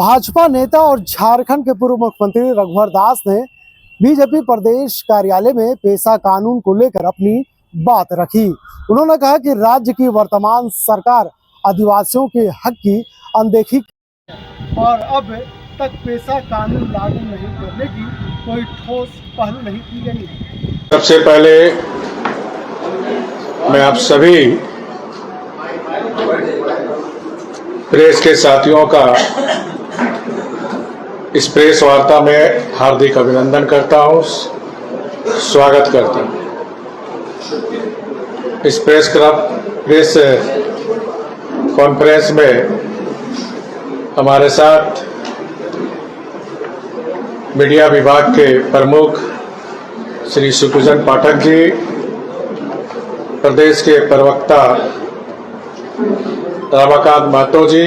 भाजपा नेता और झारखंड के पूर्व मुख्यमंत्री रघुवर दास ने बीजेपी प्रदेश कार्यालय में पेशा कानून को लेकर अपनी बात रखी। उन्होंने कहा कि राज्य की वर्तमान सरकार आदिवासियों के हक की अनदेखी और अब तक पेशा कानून लागू नहीं करने की कोई ठोस पहल नहीं की गई है। सबसे पहले मैं आप सभी प्रेस के साथियों का इस प्रेस वार्ता में हार्दिक अभिनंदन करता हूं, स्वागत करता हूं। इस प्रेस कॉन्फ्रेंस में हमारे साथ मीडिया विभाग के प्रमुख श्री सुखविजन पाठक जी, प्रदेश के प्रवक्ता रमाकांत महतो जी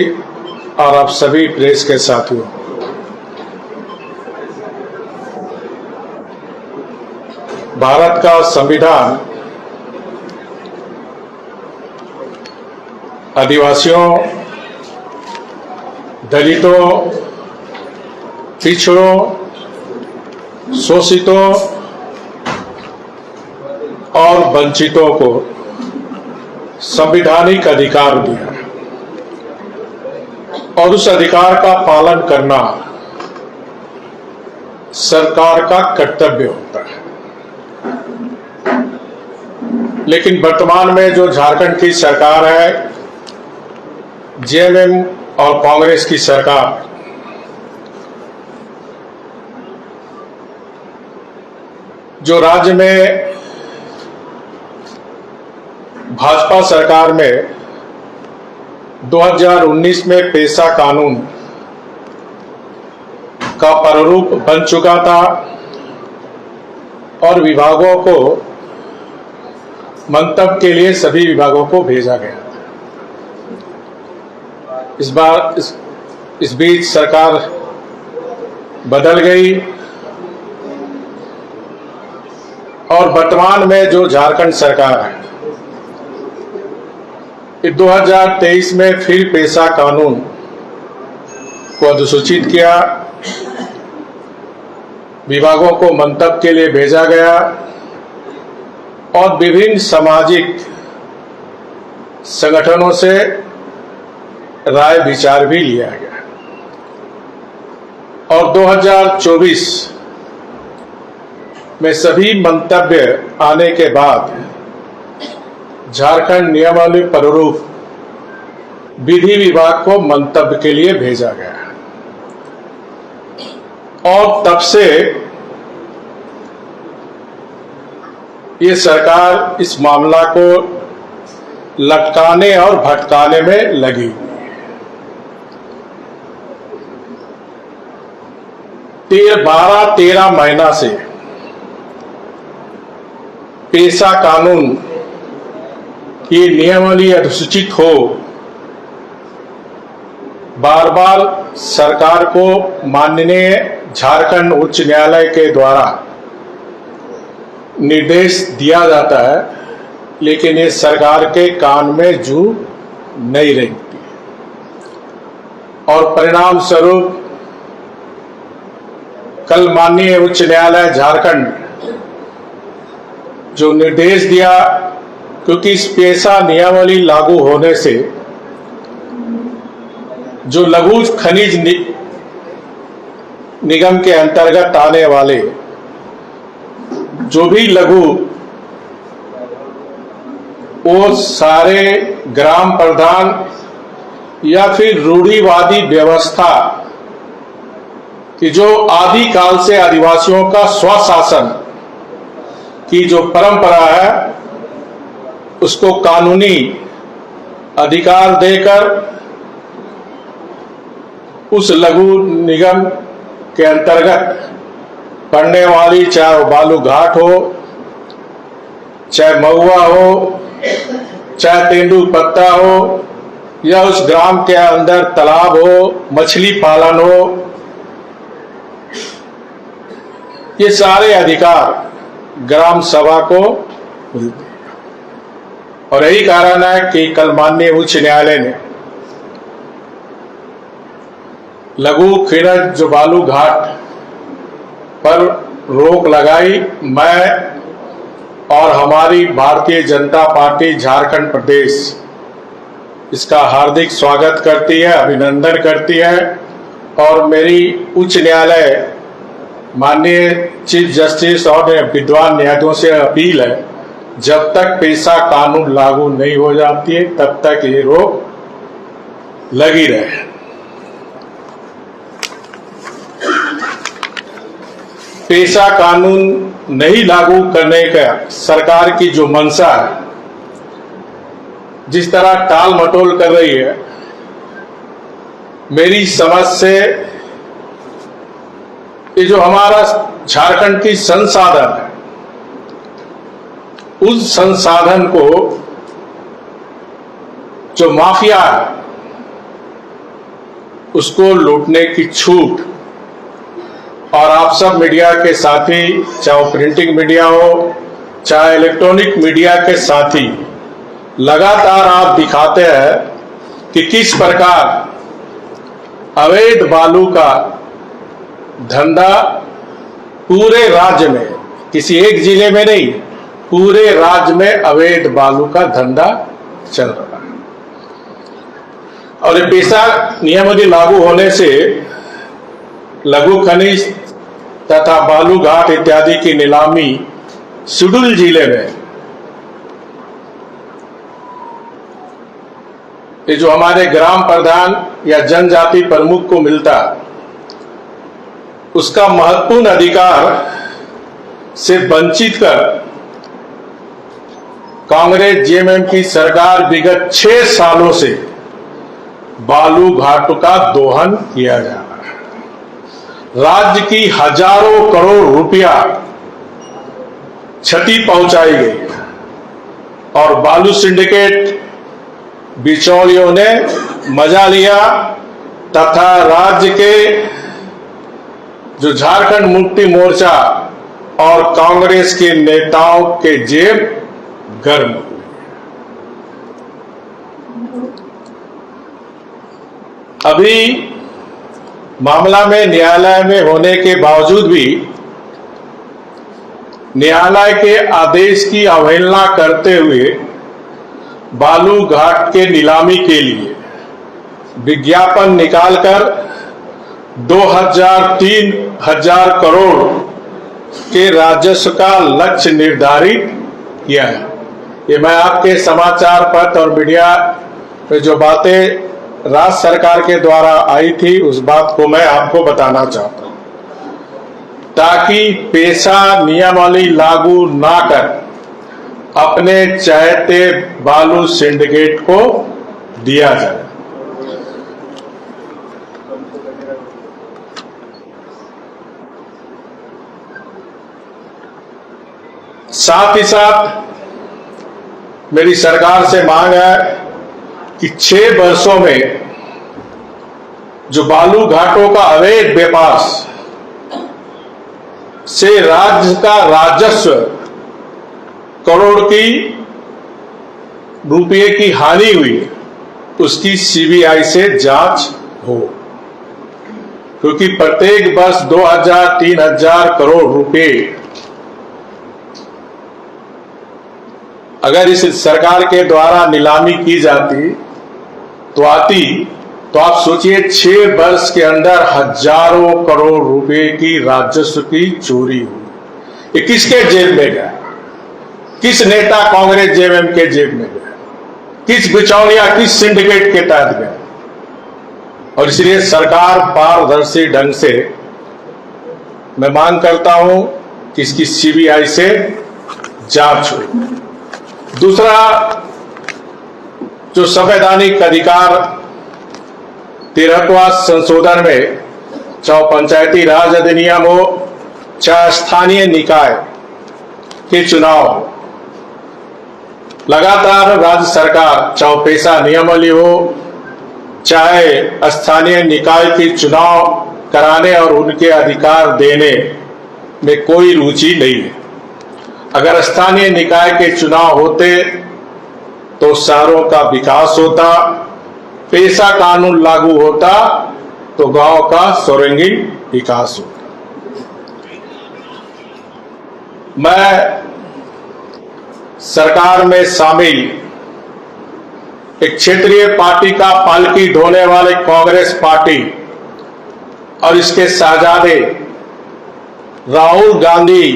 और आप सभी प्रेस के साथियों, भारत का संविधान आदिवासियों, दलितों, पिछड़ों, शोषितों और वंचितों को संवैधानिक अधिकार दिया है और उस अधिकार का पालन करना सरकार का कर्तव्य होता है। लेकिन वर्तमान में जो झारखंड की सरकार है, जेएमएम और कांग्रेस की सरकार, जो राज्य में भाजपा सरकार में 2019 में पेशा कानून का प्रारूप बन चुका था और विभागों को मंतव्य के लिए सभी विभागों को भेजा गया था। इस बार इस बीच सरकार बदल गई और वर्तमान में जो झारखंड सरकार है, 2023 में फिर पेशा कानून को अधिसूचित किया, विभागों को मंतव्य के लिए भेजा गया और विभिन्न सामाजिक संगठनों से राय विचार भी लिया गया और 2024 में सभी मंतव्य आने के बाद झारखंड नियमावली प्रारूप विधि विभाग को मंतव्य के लिए भेजा गया और तब से ये सरकार इस मामला को लटकाने और भटकाने में लगी। 12-13 महीना से पेशा कानून की नियमावली अधिसूचित हो, बार बार सरकार को माननीय झारखंड उच्च न्यायालय के द्वारा निर्देश दिया जाता है, लेकिन ये सरकार के कान में जू नहीं रेंगती और परिणाम स्वरूप कल माननीय उच्च न्यायालय झारखंड जो निर्देश दिया, क्योंकि इस पेशा नियमावली लागू होने से जो लघु खनिज निगम के अंतर्गत आने वाले जो भी लघु, वो सारे ग्राम प्रधान या फिर रूढ़िवादी व्यवस्था कि जो आदि काल से आदिवासियों का स्वशासन की जो परंपरा है, उसको कानूनी अधिकार देकर उस लघु निगम के अंतर्गत पड़ने वाली, चाहे वो बालू घाट हो, चाहे महुआ हो, चाहे तेंदुपत्ता हो, या उस ग्राम के अंदर तालाब हो, मछली पालन हो, ये सारे अधिकार ग्राम सभा को मिलते हैं। और यही कारण है कि कल माननीय उच्च न्यायालय ने लघु खनिज जो बालू घाट पर रोक लगाई, मैं और हमारी भारतीय जनता पार्टी झारखंड प्रदेश इसका हार्दिक स्वागत करती है, अभिनंदन करती है। और मेरी उच्च न्यायालय माननीय चीफ जस्टिस और विद्वान न्यायाधीशों से अपील है, जब तक पेशा कानून लागू नहीं हो जाती है तब तक ये रोक लगी रहे। पेशा कानून नहीं लागू करने का सरकार की जो मंशा है, जिस तरह टाल मटोल कर रही है, मेरी समझ से ये जो हमारा झारखंड की संसाधन है, उस संसाधन को जो माफिया है उसको लूटने की छूट, और आप सब मीडिया के साथी, चाहे प्रिंटिंग मीडिया हो चाहे इलेक्ट्रॉनिक मीडिया के साथी, लगातार आप दिखाते हैं कि किस प्रकार अवैध बालू का धंधा पूरे राज्य में, किसी एक जिले में नहीं, पूरे राज्य में अवैध बालू का धंधा चल रहा है। और ये पेशा नियमावली लागू होने से लघु खनिज तथा बालू घाट इत्यादि की नीलामी शेड्यूल जिले में, ये जो हमारे ग्राम प्रधान या जनजाति प्रमुख को मिलता, उसका महत्वपूर्ण अधिकार से वंचित कर कांग्रेस जेएमएम की सरकार विगत 6 सालों से बालू घाट का दोहन किया जा रहा है। राज्य की हजारों करोड़ रुपया क्षति पहुंचाई गई और बालू सिंडिकेट बिचौलियों ने मजा लिया तथा राज्य के जो झारखंड मुक्ति मोर्चा और कांग्रेस के नेताओं के जेब गर्म हुए। अभी मामला में न्यायालय में होने के बावजूद भी न्यायालय के आदेश की अवहेलना करते हुए बालू घाट के नीलामी के लिए विज्ञापन निकालकर 2,000-3,000 करोड़ के राजस्व का लक्ष्य निर्धारित किया है। ये मैं आपके समाचार पत्र और मीडिया में जो बातें राज्य सरकार के द्वारा आई थी, उस बात को मैं आपको बताना चाहता हूं, ताकि पेशा नियमावली लागू ना कर अपने चाहते बालू सिंडिकेट को दिया जाए। साथ ही साथ मेरी सरकार से मांग है कि 6 वर्षों में जो बालू घाटों का अवैध व्यापार से राज्य का राजस्व करोड़ की रुपये की हानि हुई, उसकी सीबीआई से जांच हो, क्योंकि प्रत्येक वर्ष 2,000-3,000 करोड़ रुपए अगर इस सरकार के द्वारा नीलामी की जाती तो आप सोचिए 6 वर्ष के अंदर हजारों करोड़ रुपए की राजस्व की चोरी हुई। ये किसके जेब में गया? किस नेता कांग्रेस जेएमएम के जेब में गया? किस बिचौलिया, किस सिंडिकेट के तहत गया? और इसलिए सरकार पारदर्शी ढंग से, मैं मांग करता हूं कि इसकी सीबीआई से जांच हो। दूसरा, जो संवैधानिक अधिकार 13वां संशोधन में, चाहे पंचायती राज अधिनियम हो चाहे स्थानीय निकाय के चुनाव हो, लगातार राज्य सरकार, चाहे पेशा नियमावली हो चाहे स्थानीय निकाय के चुनाव कराने और उनके अधिकार देने में कोई रुचि नहीं है। अगर स्थानीय निकाय के चुनाव होते तो शहरों का विकास होता, पेशा कानून लागू होता तो गांव का सर्वांगीण विकास होगा। मैं सरकार में शामिल एक क्षेत्रीय पार्टी का पालकी ढोने वाले कांग्रेस पार्टी और इसके शहजादे राहुल गांधी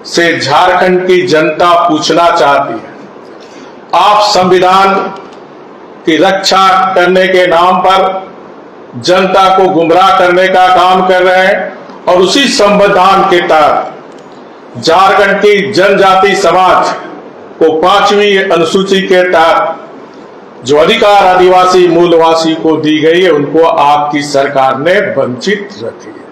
से झारखंड की जनता पूछना चाहती है, आप संविधान की रक्षा करने के नाम पर जनता को गुमराह करने का काम कर रहे हैं और उसी संविधान के तहत झारखंड की जनजाति समाज को 5वीं अनुसूची के तहत जो अधिकार आदिवासी मूलवासी को दी गई है, उनको आपकी सरकार ने वंचित रखी है।